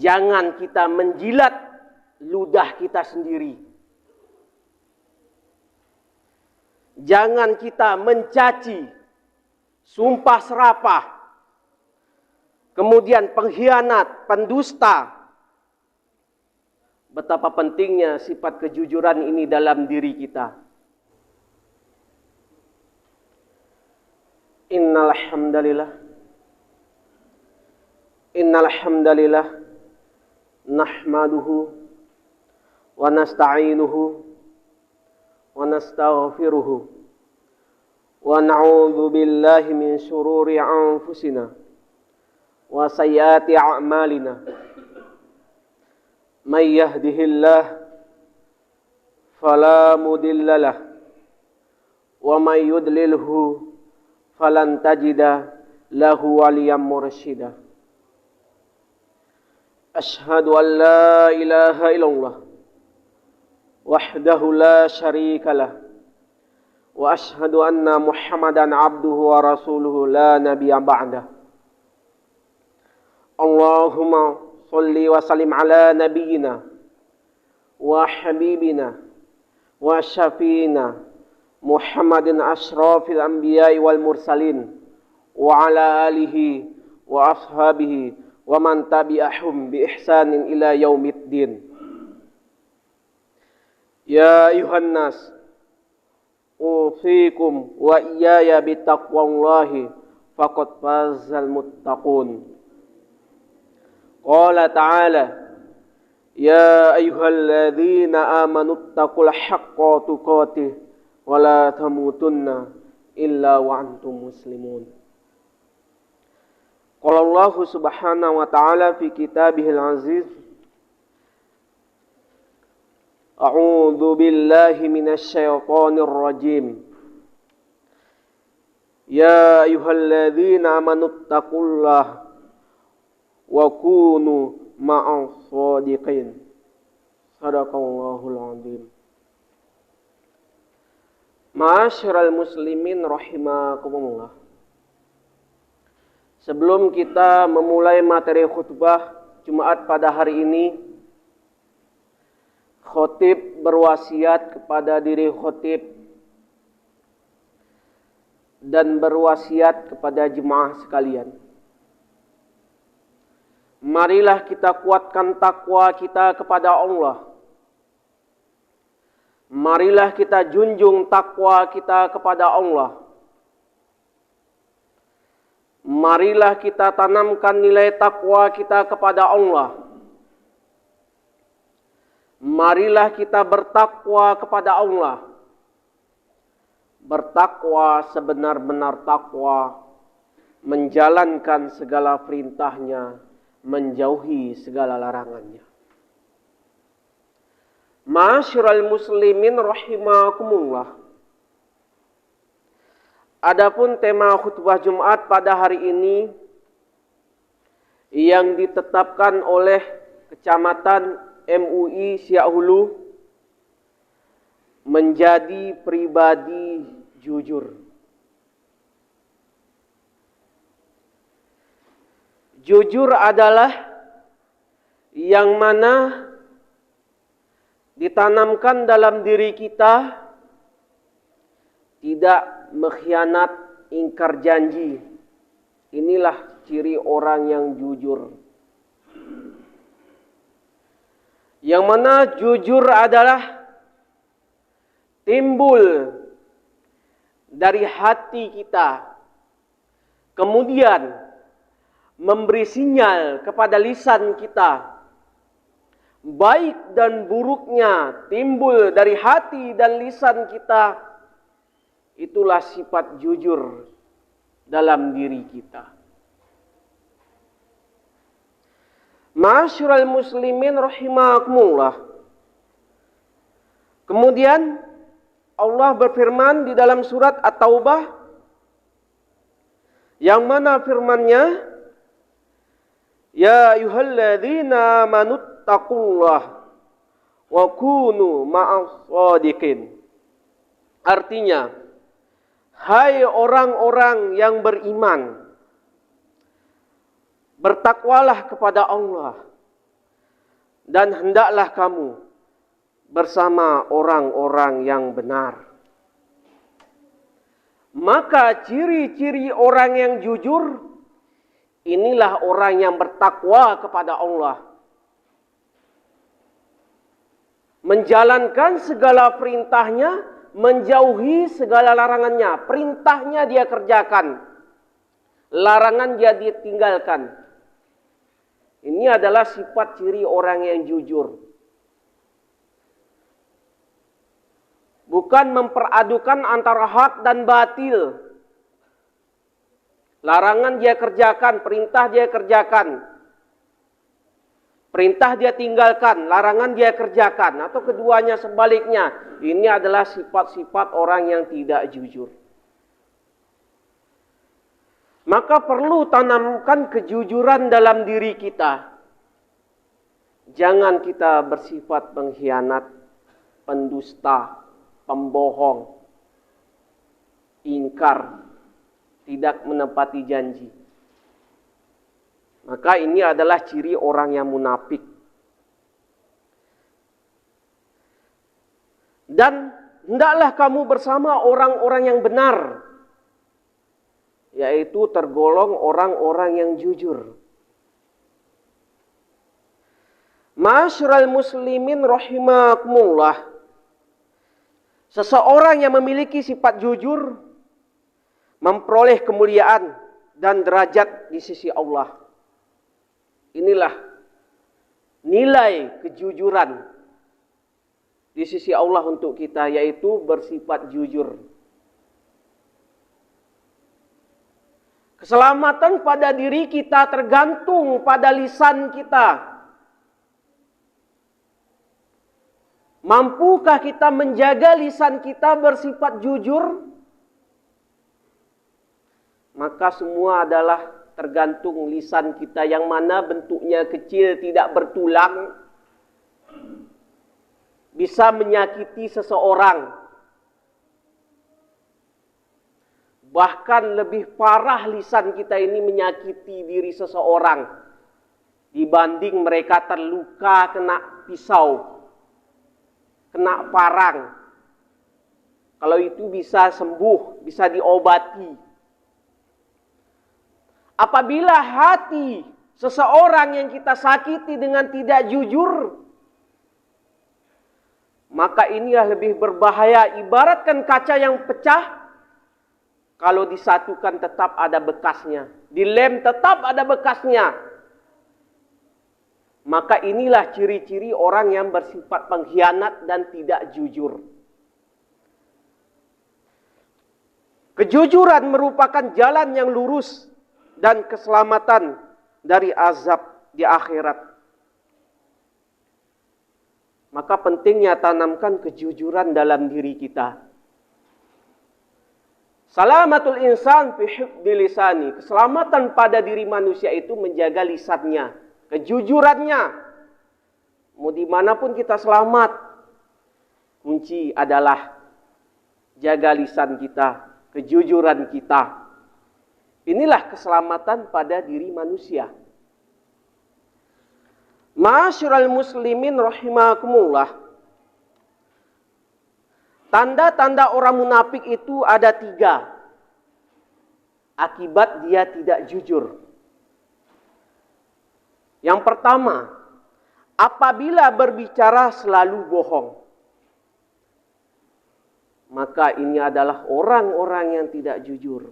Jangan kita menjilat ludah kita sendiri. Jangan kita mencaci, sumpah serapah, kemudian pengkhianat, pendusta. Betapa pentingnya sifat kejujuran ini dalam diri kita. Innal hamdalillah nahmaduhu wa nasta'inuhu wa nastaghfiruhu wa na'udzu billahi min syururi anfusina wa sayyiati a'malina. May yahdihillah fala mudhillalah wa may yudlilhu falan tajida lahu waliyan mursyida. Asyhadu an la ilaha illallah wahdahu la syarikalah wa asyhadu anna Muhammadan abduhu wa rasuluhu la nabiyya ba'dah. Allahumma shalli wa sallim ala nabiyyina wa habibina wa syafiina Muhammadin asyrafil anbiya'i wal mursalin wa ala alihi wa ashabihi wa man tabi'ahum bi ihsanin ila yaumiddin. Ya ayuhan nas, usikum wa iyaya bitaqwallahi faqad fazal muttaqun. Qala ta'ala, ya ayyuhalladzina amanu taqul haqqa tuqatih wa la tamutunna illa wa antum muslimun. Qala Allah subhanahu wa ta'ala fi kitabihil aziz, a'udzu billahi minasy syaithanir rajim. Ya ayyuhalladzina amanu taqullaha wa kunu ma'as shadiqin. Shadaqallahul azim. Ma'asyiral muslimin rahimakumullah. Sebelum kita memulai materi khutbah Jumat pada hari ini, khotib berwasiat kepada diri khotib dan berwasiat kepada jemaah sekalian. Marilah kita kuatkan takwa kita kepada Allah. Marilah kita junjung takwa kita kepada Allah. Marilah kita tanamkan nilai takwa kita kepada Allah. Marilah kita bertakwa kepada Allah. Bertakwa sebenar-benar takwa, menjalankan segala perintahnya, menjauhi segala larangannya. Ma'asyiral muslimin rahimakumullah. Adapun tema khutbah Jumat pada hari ini yang ditetapkan oleh Kecamatan MUI Siak Hulu menjadi pribadi jujur. Jujur adalah yang mana ditanamkan dalam diri kita, tidak mengkhianat, ingkar janji. Inilah ciri orang yang jujur. Yang mana jujur adalah timbul dari hati kita, kemudian memberi sinyal kepada lisan kita. Baik dan buruknya timbul dari hati dan lisan kita. Itulah sifat jujur dalam diri kita. Ma'asyiral muslimin rahimakumullah. Kemudian Allah berfirman di dalam surat At-Taubah, yang mana firman-Nya, ya ayyuhalladzina amanuttaqullaha wa kunu ma'as shadiqin. Artinya, hai orang-orang yang beriman, bertakwalah kepada Allah dan hendaklah kamu bersama orang-orang yang benar. Maka ciri-ciri orang yang jujur, inilah orang yang bertakwa kepada Allah. Menjalankan segala perintahnya, menjauhi segala larangannya. Perintahnya dia kerjakan, larangan dia tinggalkan. Ini adalah sifat ciri orang yang jujur. Bukan memperadukan antara hak dan batil. Larangan dia kerjakan, perintah dia kerjakan. Perintah dia tinggalkan, larangan dia kerjakan. Atau keduanya sebaliknya. Ini adalah sifat-sifat orang yang tidak jujur. Maka perlu tanamkan kejujuran dalam diri kita. Jangan kita bersifat pengkhianat, pendusta, pembohong, ingkar, tidak menepati janji. Maka ini adalah ciri orang yang munafik. Dan hendaklah kamu bersama orang-orang yang benar, yaitu tergolong orang-orang yang jujur. Ma'asyiral muslimin rahimakumullah. Seseorang yang memiliki sifat jujur memperoleh kemuliaan dan derajat di sisi Allah. Inilah nilai kejujuran di sisi Allah untuk kita, yaitu bersifat jujur. Keselamatan pada diri kita tergantung pada lisan kita. Mampukah kita menjaga lisan kita bersifat jujur? Maka semua adalah tergantung lisan kita, yang mana bentuknya kecil, tidak bertulang, bisa menyakiti seseorang. Bahkan lebih parah lisan kita ini menyakiti diri seseorang dibanding mereka terluka kena pisau, kena parang. Kalau itu bisa sembuh, bisa diobati. Apabila hati seseorang yang kita sakiti dengan tidak jujur, maka inilah lebih berbahaya. Ibaratkan kaca yang pecah, kalau disatukan tetap ada bekasnya, dilem tetap ada bekasnya. Maka inilah ciri-ciri orang yang bersifat pengkhianat dan tidak jujur. Kejujuran merupakan jalan yang lurus dan keselamatan dari azab di akhirat. Maka pentingnya tanamkan kejujuran dalam diri kita. Salamatul insan fi hifdzi lisani. Keselamatan pada diri manusia itu menjaga lisannya, kejujurannya. Mau dimanapun kita selamat, kunci adalah jaga lisan kita, kejujuran kita. Inilah keselamatan pada diri manusia. Ma'asyiral muslimin rahimakumullah. Tanda-tanda orang munafik itu ada 3. Akibat dia tidak jujur. Yang pertama, apabila berbicara selalu bohong. Maka ini adalah orang-orang yang tidak jujur.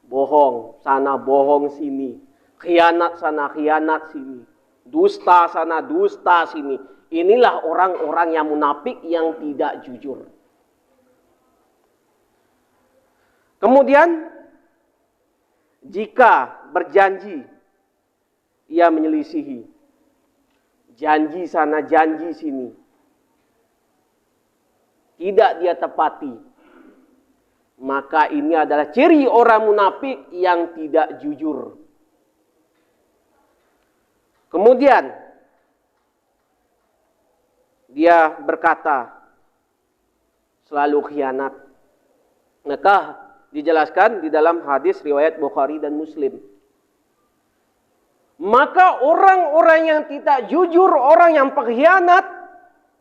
Bohong sana, bohong sini. Khianat sana, khianat sini. Dusta sana, dusta sini. Inilah orang-orang yang munafik yang tidak jujur. Kemudian, jika berjanji, ia menyelisihi. Janji sana, janji sini. Tidak dia tepati. Maka ini adalah ciri orang munafik yang tidak jujur. Kemudian dia berkata selalu khianat. Maka dijelaskan di dalam hadis riwayat Bukhari dan Muslim. Maka orang-orang yang tidak jujur, orang yang pengkhianat,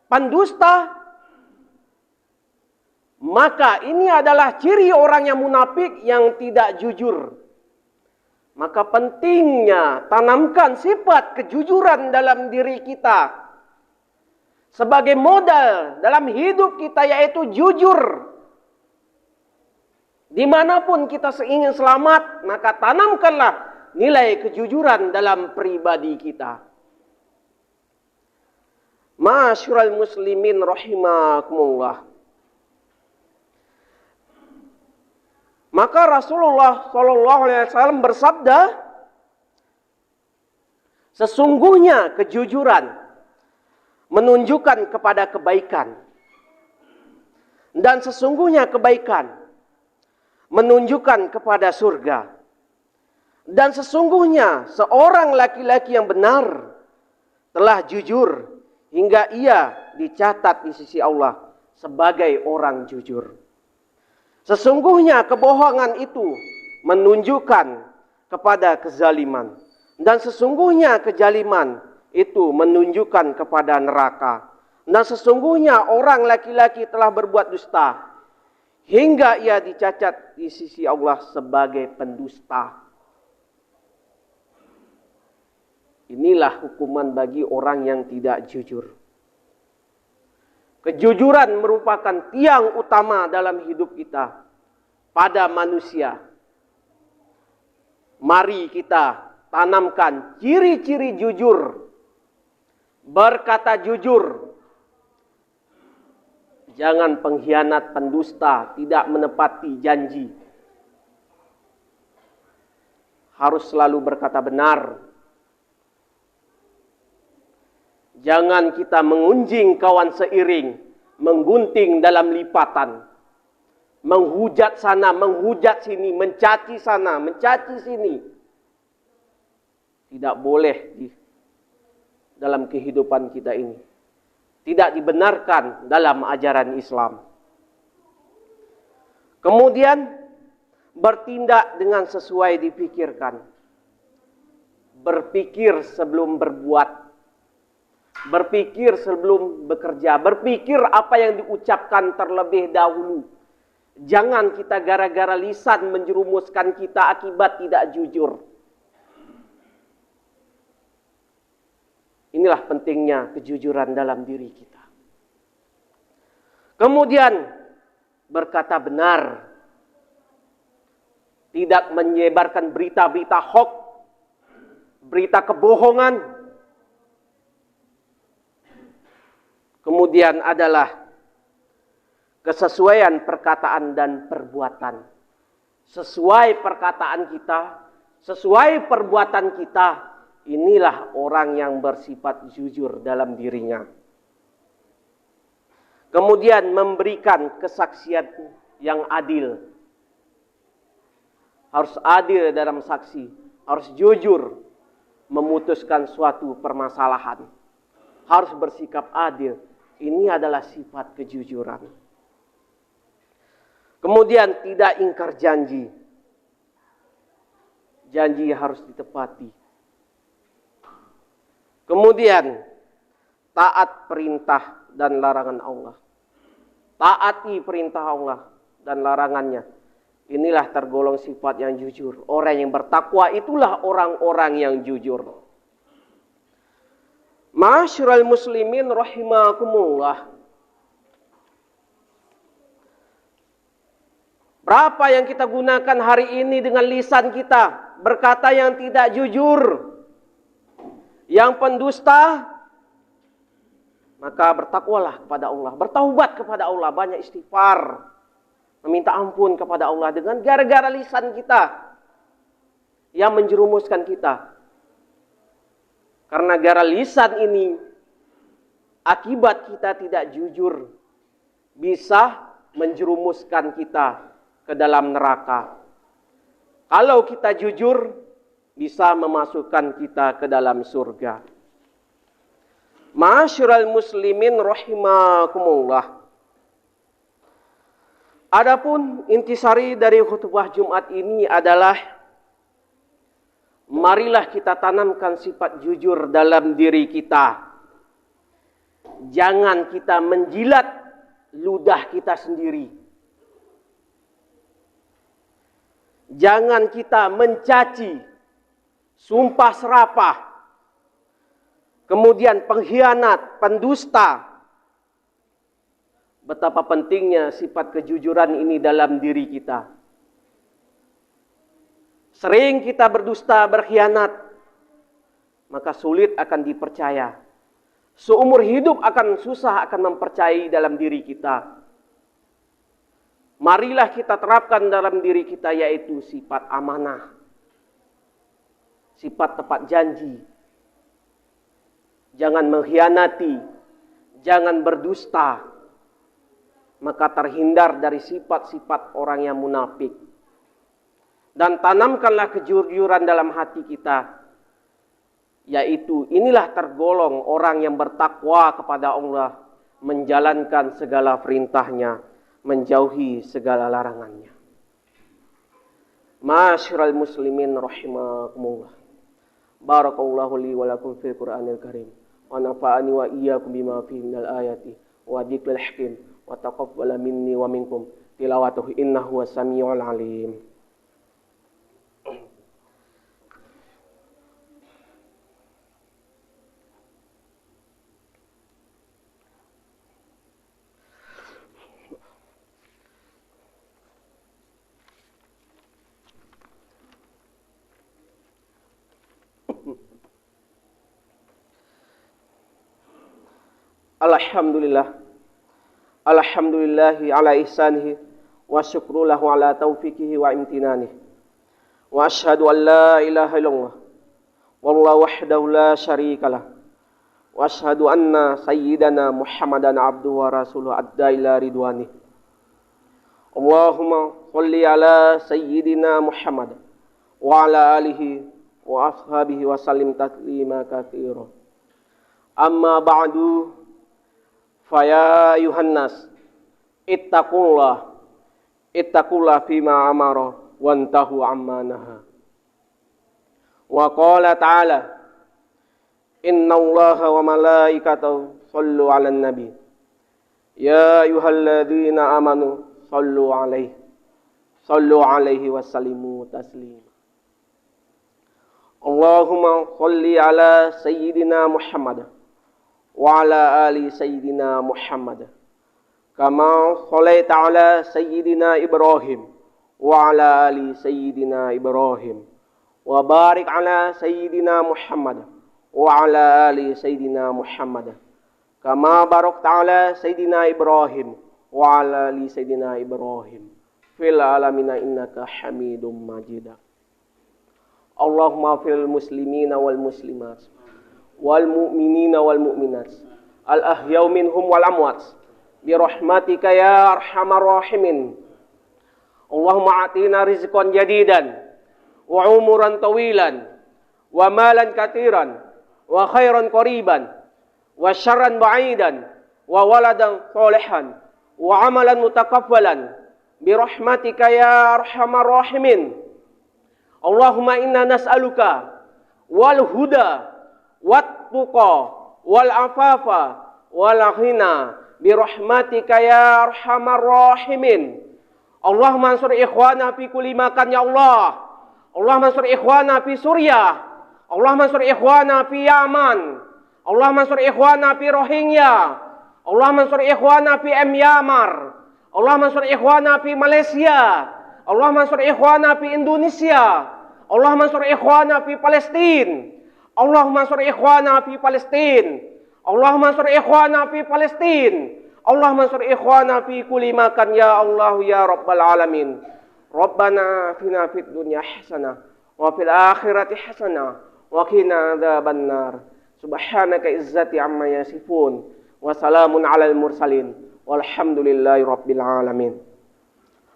pendusta, maka ini adalah ciri orang yang munafik yang tidak jujur. Maka pentingnya tanamkan sifat kejujuran dalam diri kita sebagai modal dalam hidup kita, yaitu jujur. Dimanapun kita ingin selamat, maka tanamkanlah nilai kejujuran dalam pribadi kita. Ma'asyiral muslimin rahimakumullah. Maka Rasulullah SAW bersabda, sesungguhnya kejujuran menunjukkan kepada kebaikan, dan sesungguhnya kebaikan menunjukkan kepada surga, dan sesungguhnya seorang laki-laki yang benar telah jujur hingga ia dicatat di sisi Allah sebagai orang jujur. Sesungguhnya kebohongan itu menunjukkan kepada kezaliman, dan sesungguhnya kezaliman itu menunjukkan kepada neraka. Dan sesungguhnya orang laki-laki telah berbuat dusta hingga ia dicatat di sisi Allah sebagai pendusta. Inilah hukuman bagi orang yang tidak jujur. Kejujuran merupakan tiang utama dalam hidup kita pada manusia. Mari kita tanamkan ciri-ciri jujur. Berkata jujur. Jangan pengkhianat, pendusta, tidak menepati janji. Harus selalu berkata benar. Jangan kita mengunjing kawan seiring, menggunting dalam lipatan. Menghujat sana, menghujat sini, mencaci sana, mencaci sini. Tidak boleh dalam kehidupan kita ini. Tidak dibenarkan dalam ajaran Islam. Kemudian bertindak dengan sesuai dipikirkan. Berpikir sebelum berbuat. Berpikir sebelum bekerja. Berpikir apa yang diucapkan terlebih dahulu. Jangan kita gara-gara lisan menjerumuskan kita akibat tidak jujur. Inilah pentingnya kejujuran dalam diri kita. Kemudian berkata benar. Tidak menyebarkan berita-berita hoax, berita kebohongan. Kemudian adalah kesesuaian perkataan dan perbuatan. Sesuai perkataan kita, sesuai perbuatan kita. Inilah orang yang bersifat jujur dalam dirinya. Kemudian memberikan kesaksian yang adil. Harus adil dalam saksi. Harus jujur memutuskan suatu permasalahan. Harus bersikap adil. Ini adalah sifat kejujuran. Kemudian tidak ingkar janji. Janji harus ditepati. Kemudian taat perintah dan larangan Allah. Taati perintah Allah dan larangannya. Inilah tergolong sifat yang jujur. Orang yang bertakwa itulah orang-orang yang jujur. Ma'asyiral muslimin rahimakumullah. Berapa yang kita gunakan hari ini dengan lisan kita berkata yang tidak jujur, yang pendusta, maka bertakwalah kepada Allah, bertaubat kepada Allah, banyak istighfar, meminta ampun kepada Allah dengan gara-gara lisan kita yang menjerumuskan kita. Karena gara lisan ini, akibat kita tidak jujur, bisa menjerumuskan kita ke dalam neraka. Kalau kita jujur, bisa memasukkan kita ke dalam surga. Ma'asyiral muslimin rahimakumullah. Adapun intisari dari khutbah Jumat ini adalah marilah kita tanamkan sifat jujur dalam diri kita. Jangan kita menjilat ludah kita sendiri. Jangan kita mencaci, sumpah serapah, kemudian pengkhianat, pendusta. Betapa pentingnya sifat kejujuran ini dalam diri kita. Sering kita berdusta, berkhianat, maka sulit akan dipercaya. Seumur hidup akan susah akan mempercayai dalam diri kita. Marilah kita terapkan dalam diri kita, yaitu sifat amanah, sifat tepat janji. Jangan mengkhianati, jangan berdusta, maka terhindar dari sifat-sifat orang yang munafik. Dan tanamkanlah kejujuran dalam hati kita, yaitu inilah tergolong orang yang bertakwa kepada Allah, menjalankan segala perintahnya, menjauhi segala larangannya. Ma'asyiral muslimin rahimakumullah. Barakallahu li wa lakum fil Qur'anil Karim. Wa nafa'ani wa iyyakum bima fihi minal ayati wa dzikril hakim. Wa taqabbala minni wa minkum tilawatuhu innahu was-sami'ul 'alim. Alhamdulillah. Alhamdulillahi ala ihsanihi wa syukru lahu ala taufiqihi wa imtinanihi. Wa asyhadu an la ilaha illallah wallahu wahdahu la syarikalah. Wa asyhadu anna sayyidana Muhammadan abduhu wa rasuluhu adda ila ridwanih. Allahumma sholli ala sayyidina Muhammad wa ala alihi wa ashabihi wa sallim taslima katsira. Amma ba'du, faya ayuhan nas ittaqullah fima amara wantahu amma naha. Wa qala ta'ala innallaha wa malaikatahu shallu 'alan nabi ya ayyuhalladzina amanu shallu 'alaihi wa sallimu taslima. Allahumma shalli ala sayyidina Muhammad wa ala ali sayyidina Muhammad kama shalaita ala sayyidina Ibrahim wa ala ali sayyidina Ibrahim wa barik ala sayyidina Muhammad wa ala ali sayyidina Muhammad kama barakta ala sayyidina Ibrahim wa ala ali sayyidina Ibrahim fil alamina innaka Hamidum Majid. Allahumma fil muslimina wal muslimat wal mu'minina wal mu'minat al ahyau minhum wal amwat bi rahmatika ya arhamar rahimin. Allahumma atina rizqan jadidan wa umuran tawilan wa malan katiran wa khairan qariban wa syarran ba'idan wa waladan salihan wa amalan mutakaffalan bi rahmatika ya arhamar rahimin. Allahumma inna nas'aluka wal huda wat tuqa wal afafa wal ghina bi rahmatika ya arhamar rahimin. Allahumma ansur ikhwana fi kulli makan ya Allah. Allahumma ansur ikhwana fi Suriah. Allahumma ansur ikhwana fi Yaman. Allahumma ansur ikhwana fi Rohingya. Allahumma ansur ikhwana fi Myanmar. Allahumma ansur ikhwana fi Malaysia. Allahumma ansur ikhwana fi Indonesia. Allahumma ansur ikhwana fi Palestina. Allahumma ansur ikhwana fi Palestina. Allahumma ansur ikhwana fi Palestina. Allahumma ansur ikhwana fi kulli makan ya Allah ya Rabbal alamin. Rabbana atina fid dunya hasanah wa fil akhirati hasanah wa qina adzabannar. Subhanaka izzati amma yasifun wa salamun alal mursalin walhamdulillahi rabbil alamin.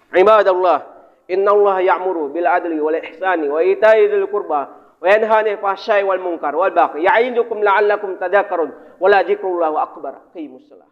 Ibadallah, innallaha ya'muru bil adli wal ihsani wa ita'i dzil qurba wa yanha 'anil fahsya'i wal munkar wal baghi ya'idukum la'allakum tadhakkarun wa la dzikrullahi akbar. Qimus shalah.